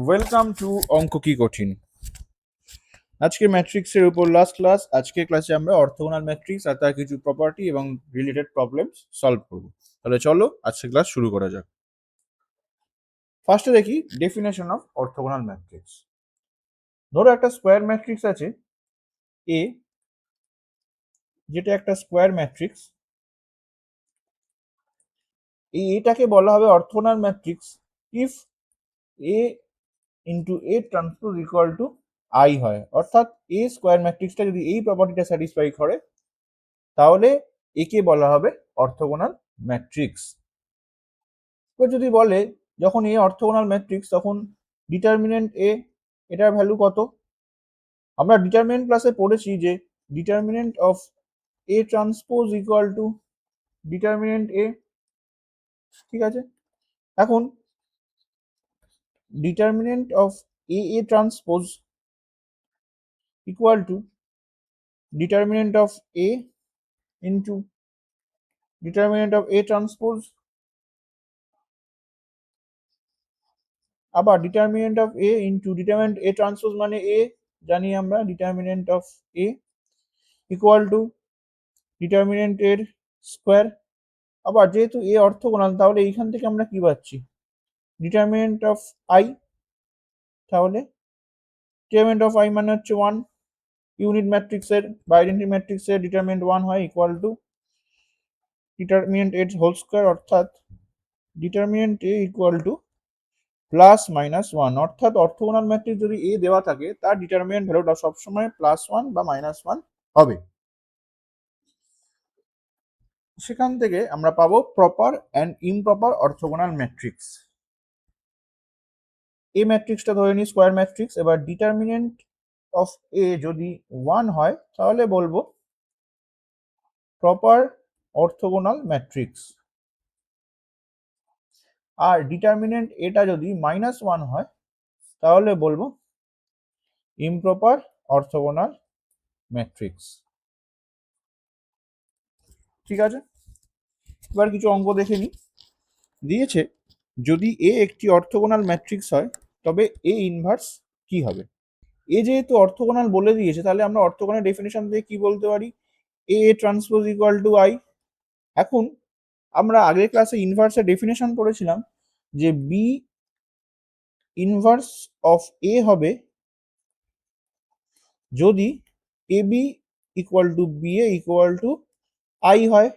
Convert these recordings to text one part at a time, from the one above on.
Welcome to অঙ্ক কি কঠিন। আজকে ম্যাট্রিক্সের উপর লাস্ট ক্লাস। আজকে ক্লাসে আমরা অর্থগোনাল ম্যাট্রিক্স আর তার কিছু প্রপার্টি এবং রিলেটেড প্রবলেমস সলভ করব। তাহলে চলো আজকে ক্লাস শুরু করা যাক। ফার্স্টে দেখি ডেফিনেশন অফ অর্থগোনাল ম্যাট্রিক্স। ধরো একটা স্কোয়ার ম্যাট্রিক্স আছে এ, যেটা একটা স্কোয়ার ম্যাট্রিক্স। এটাকে বলা হবে orthogonal matrix if A into A transpose equal to I হয়, অর্থাৎ এ স্কোয়ার ম্যাট্রিক্সটা যদি এই প্রপার্টিটা স্যাটিসফাই করে তাহলে একে বলা হবে অর্থগোনাল ম্যাট্রিক্স। এবার যদি বলে যখন এ অর্থগোনাল ম্যাট্রিক্স তখন ডিটারমিনেন্ট এ, এটার ভ্যালু কত? আমরা ডিটারমিনেন্ট ক্লাসে পড়েছি যে determinant of A transpose equal to determinant A, ঠিক আছে। এখন determinant of A transpose equal to determinant of A into determinant of A transpose, আবার determinant of A into determinant A transpose মানে এ, জানি আমরা determinant of A equal to determinant এর square. আবার যেহেতু এ অর্থগোনাল তাহলে এইখান থেকে আমরা কি পাচ্ছি, ডিটারমিনেন্ট অফ আই। তাহলে ডিটারমিনেন্ট অফ আই মানে হচ্ছে 1, ইউনিট ম্যাট্রিক্সের বা আইডেন্টি ম্যাট্রিক্সের ডিটারমিনেন্ট 1 হয়, ইকুয়াল টু ডিটারমিনেন্ট এর হোল স্কোয়ার, অর্থাৎ ডিটারমিনেন্ট এ ইকুয়াল টু প্লাস মাইনাস 1। অর্থাৎ অর্থগোনাল ম্যাট্রিক্স যদি এ দেওয়া থাকে তার ডিটারমিনেন্ট ভ্যালুটা সবসময় +1 বা -1 হবে। সেখান থেকে আমরা পাবো proper and improper orthogonal matrix. A ম্যাট্রিক্সটা ধরে নিই স্কোয়ার ম্যাট্রিক্স। এবার ডিটারমিনেন্ট অফ এ যদি 1 হয় তাহলে বলবো প্রপার অর্থগোনাল ম্যাট্রিক্স, আর ডিটারমিনেন্ট এটা যদি -1 হয় তাহলে বলবো ইমপ্রপার অর্থগোনাল ম্যাট্রিক্স। ঠিক আছে, এবার কিছু অঙ্ক দেখে নিই। দিয়েছে যদি এ একটি অর্থগোনাল ম্যাট্রিক্স হয় তবে এ ইনভার্স কি হবে। এ যেহেতু অর্থগোনাল বলে দিয়েছে তাহলে আমরা অর্থগোনাল ডেফিনেশন দিয়ে কি বলতে পারি, এ ট্রান্সপোজ ইকুয়াল টু আই। এখন আমরা আগের ক্লাসে ইনভার্সের ডেফিনেশন পড়েছিলাম যে বি ইনভার্স অফ এ হবে যদি A B equal to B A equal to I হয়।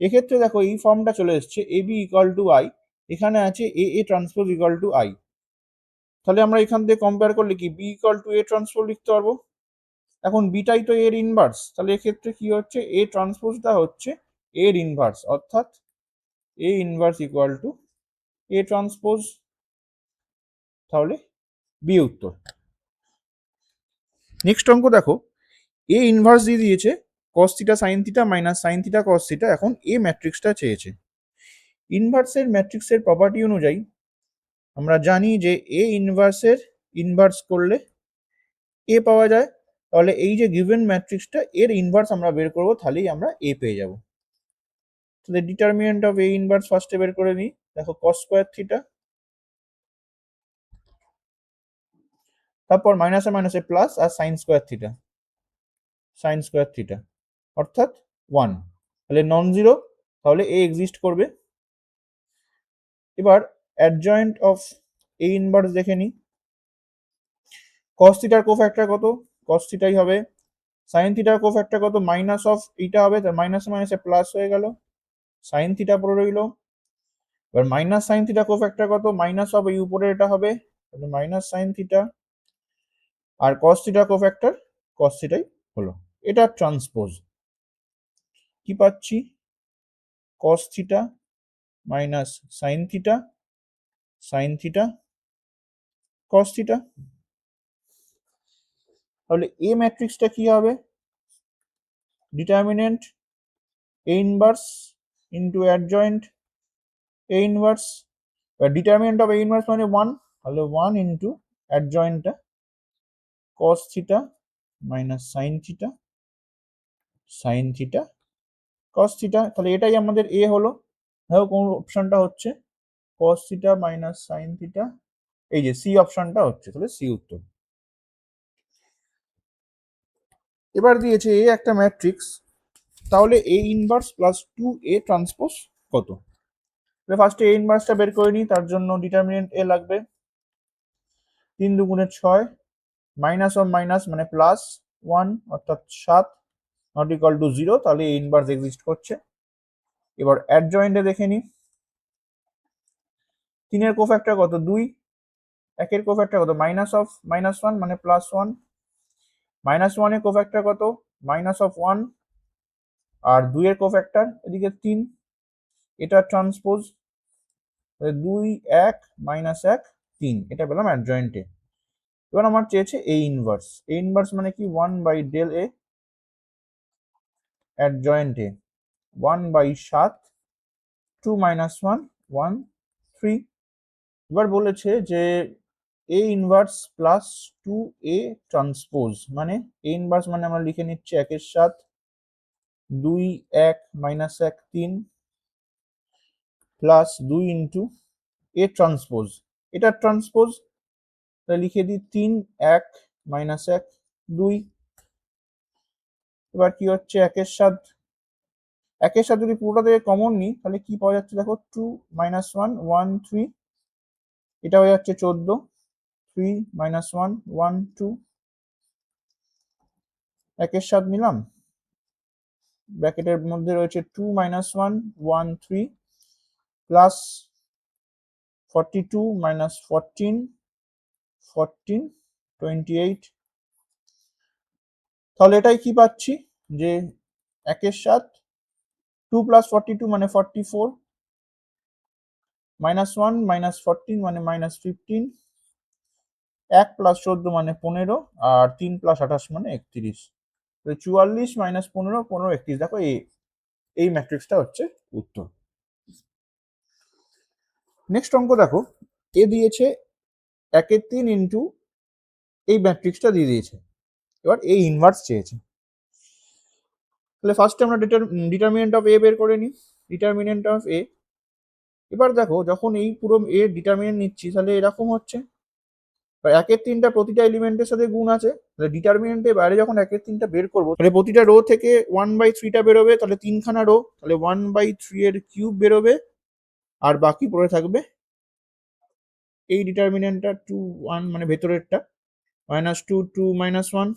এক্ষেত্রে দেখো এই ফর্মটা চলে এসছে, A B equal to I, এখানে আছে A transpose equal to I. তাহলে আমরা এখান থেকে কম্পেয়ার করলে কি B equal to A transpose লিখতে পারবো। এখন বিটাই তো এর ইনভার্স, তাহলে এক্ষেত্রে কি হচ্ছে, এ ট্রান্সপোজটা হচ্ছে এর ইনভার্স, অর্থাৎ A inverse equal to A transpose. তাহলে বি উত্তর। নেক্সট অঙ্ক দেখো, এ ইনভার্স দিয়ে দিয়েছে cos theta sin theta minus sin theta cos theta. এখন এ ম্যাট্রিক্সটা চেয়েছে। ইনভার্সের ম্যাট্রিক্সের প্রপার্টি অনুযায়ী আমরা জানি যে এ ইনভার্সের ইনভার্স করলে এ পাওয়া যায়। তাহলে এই যে গিভেন ম্যাট্রিক্সটা এর ইনভার্স আমরা বের করবো, তাহলেই আমরা এ পেয়ে যাব। তাহলে ডিটারমিনেন্ট অফ এ ইনভার্স ফার্স্টে বের করে নিই। দেখো cos স্কোয়ার থিটা, তারপর মাইনাসে মাইনাসে প্লাস আর sine square theta, sine square theta অর্থাৎ 1। তাহলে নন জিরো, তাহলে এ এক্সিস্ট করবে। এবার অ্যাডজয়েন্ট অফ এ ইনভার্স দেখে নিই। cos থিটার কোফ্যাক্টর কত, cos থিটাই হবে। সাইন থিটার কোফ্যাক্টর কত, মাইনাস অফ এইটা হবে, তার মাইনাসে মাইনাসে প্লাস হয়ে গেল, সাইন থিটা পড়ে রইল। এবার মাইনাস সাইন থিটা কোফ্যাক্টর কত, মাইনাস অফ এই উপরে এটা হবে, তাহলে মাইনাস সাইন থিটা। আর cos থিটা কোফ্যাক্টর cos থিটাই হলো। এটা ট্রান্সপোজ কি পাচ্ছি, cos theta minus sine theta, sine theta cos theta. তাহলে এ ম্যাট্রিক্সটা কি হবে, determinant A inverse into adjoint A inverse. Determinant of A inverse মানে 1, তাহলে 1 ইন্টু অ্যাডজয়েন্টটা cos theta minus sine theta, sine theta cos theta. তাহলে এটাই আমাদের এ হলো। দেখো কোন অপশনটা হচ্ছে cos theta minus sine theta এই যে সি অপশনটা হচ্ছে, তাহলে সি উত্তর। এবার দিয়েছে এ একটা ম্যাট্রিক্স, তাহলে A inverse plus 2a transpose কত? ফার্স্টে এ ইনভার্সটা বের করে নিই, তার জন্য ডিটারমিনেন্ট এ লাগবে 3 দুগুণে 6, মাইনাস অফ মাইনাস মানে প্লাস 1 অর্থাৎ 7, নট ইকুয়াল টু 0, তাহলে এ ইনভার্স এক্সিস্ট করছে। এবার অ্যাডজয়েন্টে দেখে নিই, 3 এর কোফ্যাক্টর কত 2, 1 এর কোফ্যাক্টর কত -1 মানে +1, -1 এর কোফ্যাক্টর কত -1, আর 2 এর কোফ্যাক্টর এদিকে 3, এটা ট্রান্সপোজ 2 1 -1 3, এটা পেলাম অ্যাডজয়েন্টে। এবার আমার চেয়েছে এ ইনভার্স, এ ইনভার্স মানে কি 1/del A, অ্যাডজয়েন্টে 1/7, 2 -1 1 3। এবার বলেছে যে A inverse plus 2a transpose, মানে এ ইনভার্স মানে আমরা লিখে নিচ্ছি 1/7, 2 1 -1 3 প্লাস 2 ইন্টু এ ট্রান্সপোজ, এটা ট্রান্সপোজ লিখে দিই 3 1 -1 2। এবার কি হচ্ছে 1/7, 1/7 যদি পুরোটা থেকে কমন নিই তাহলে কি পাওয়া যাচ্ছে দেখো 2 -1 1 3, এটা হয়ে যাচ্ছে 14, 3 -1 1 2, 1/7 নিলাম, ব্র্যাকেটের মধ্যে রয়েছে 2 -1 1 3 প্লাস 42 -14 14 28। তাহলে এটাই কি পাচ্ছি যে 1/7, 2 + 42 মানে 44, -1 -14 মানে -15, 1 + 14 মানে 15, আর 3 + 28 মানে 31। 44 - 15 15 31, দেখো এই ম্যাট্রিক্সটা হচ্ছে উত্তর। নেক্সট অঙ্ক দেখো, এ দিয়েছে 1/3 ইন্টু এই ম্যাট্রিক্সটা দিয়ে দিয়েছে, এবার এ ইনভার্স চেয়েছে। তাহলে ফার্স্টে আমরা ডিটারমিনেন্ট অফ এ বের করে নিই, ডিটারমিনেন্ট অফ এ। এবার দেখো যখন এই পুরো এ ডিটারমিনেন্ট নিচ্ছি তাহলে এরকম হচ্ছে, 1/3টা প্রতিটা এলিমেন্টের সাথে গুণ আছে, তাহলে ডিটারমিনেন্টের বাইরে যখন 1/3টা বের করবো তাহলে প্রতিটা রো থেকে 1/3টা বেরোবে, তাহলে 3খানা রো, তাহলে 1/3 এর কিউব বেরোবে, আর বাকি পড়ে থাকবে এই ডিটারমিনেন্টটা 2 1 মানে ভেতরেরটা -2 2 -1।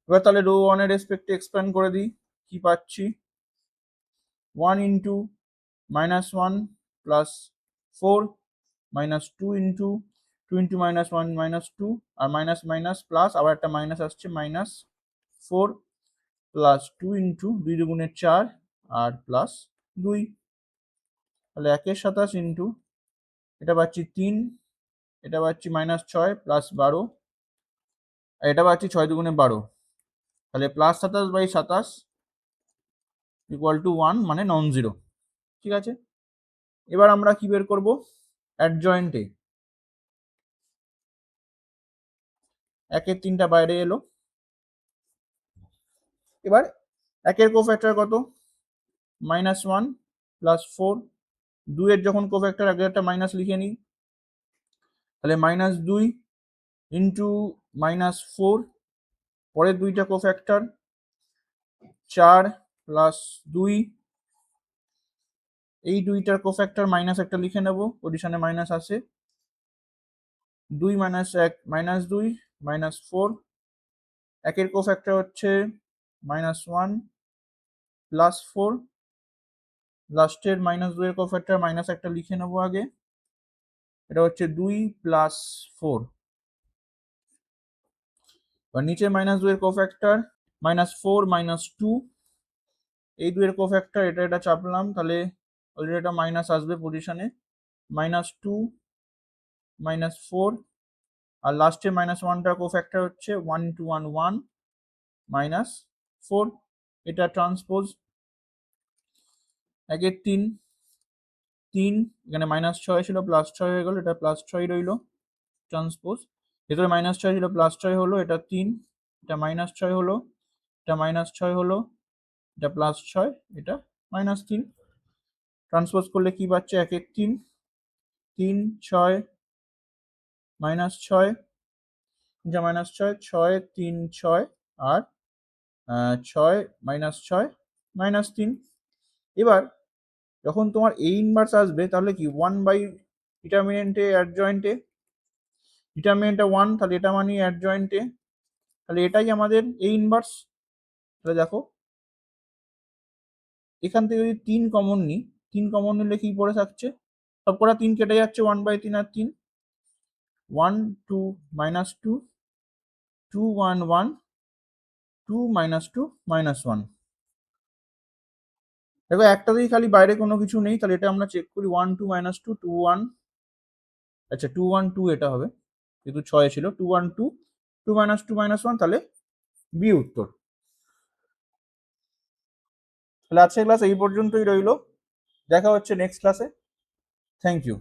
এবার তাহলে রো 1 এর রেসপেক্টে এক্সপ্যান্ড করে দিই, কি পাচ্ছি 1 ইন্টু -1 প্লাস 4 -2 ইন্টু 2 ইন্টু -1 -2, আর মাইনাস মাইনাস প্লাস আবার একটা মাইনাস আসছে -4 প্লাস 2 ইন্টু 2 দুগুণে 4 আর প্লাস 2, তাহলে 1/27 ইন্টু এটা পাচ্ছি 3, এটা পাচ্ছি -6 প্লাস 12, আর এটা পাচ্ছি 6 দুগুণে 12, তাহলে +27/27 ইকুয়াল টু 1 মানে নন জিরো। ঠিক আছে, এবার আমরা কি বের করব, অ্যাডজয়েন্টে 1/3টা বাইরে এলো। এবার 1 এর কোফ্যাক্টর কত -1 প্লাস 4, 2 এর যখন কোফ্যাক্টর আগে একটা মাইনাস লিখে নিই, তাহলে -2 ইন্টু -4, পরের দুইটা কোফ্যাক্টর 4 প্লাস 2, এই দুইটার কোফ্যাক্টর মাইনাস একটা লিখে নেব, পজিশনে মাইনাস আসে, 2 - 1 -2 -4, 1 এর কোফ্যাক্টর হচ্ছে -1 প্লাস 4, লাস্টের -2 এর কোফ্যাক্টর মাইনাস একটা লিখে নেব আগে, এটা হচ্ছে 2 প্লাস 4, আর নিচে -2 এর কোফ্যাক্টর -4 -2, এই 2 এর কোফ্যাক্টর এটা চাপলাম, তাহলে অলরেডি এটা মাইনাস আসবে পজিশনে, -2 -4, আর লাস্টে -1টার কোফ্যাক্টর হচ্ছে 1 ইন্টু 1 1 -4, এটা ট্রান্সপোজ 1/3 3, এখানে -6 ছিল +6 হয়ে গেল, এটা +6 রইল, ট্রান্সপোজ ভেতরে -6 ছিল +6 হলো, এটা 3, এটা -6 হলো, এটা -6 হলো, এটা +6, এটা -3, ট্রান্সপোজ করলে কি পাচ্ছে 1/3 3 6 -6, 3 -6, 6 3 6 আর 6 -6 -3। এবার যখন তোমার এ ইনভার্স আসবে তাহলে কি 1 বাই ডিটারমিনেন্টে অ্যাডজয়েন্টে, ডিটারমিনেন্টটা 1, তাহলে এটা মানে অ্যাডজয়েন্টে, তাহলে এটাই আমাদের এ ইনভার্স। তাহলে দেখো এখান থেকে যদি 3 কমন নিই, 3 কমন নিলে কি পড়ে থাকছে, সবকটা 3 কেটে যাচ্ছে, 1/3 আর 3, 1 2 -2 2 1 1 2 -2 -1। দেখো একটাতেই খালি বাইরে কোনো কিছু নেই, তাহলে এটা আমরা চেক করি 1 2 -2 2 1, আচ্ছা 2 1 2 এটা হবে, যেহেতু 6 ছিল 2 1 2 2 -2 -1, তাহলে বি উত্তর। তাহলে আজকের ক্লাস এই পর্যন্তই রইলো, দেখা হচ্ছে নেক্সট ক্লাসে। Thank you.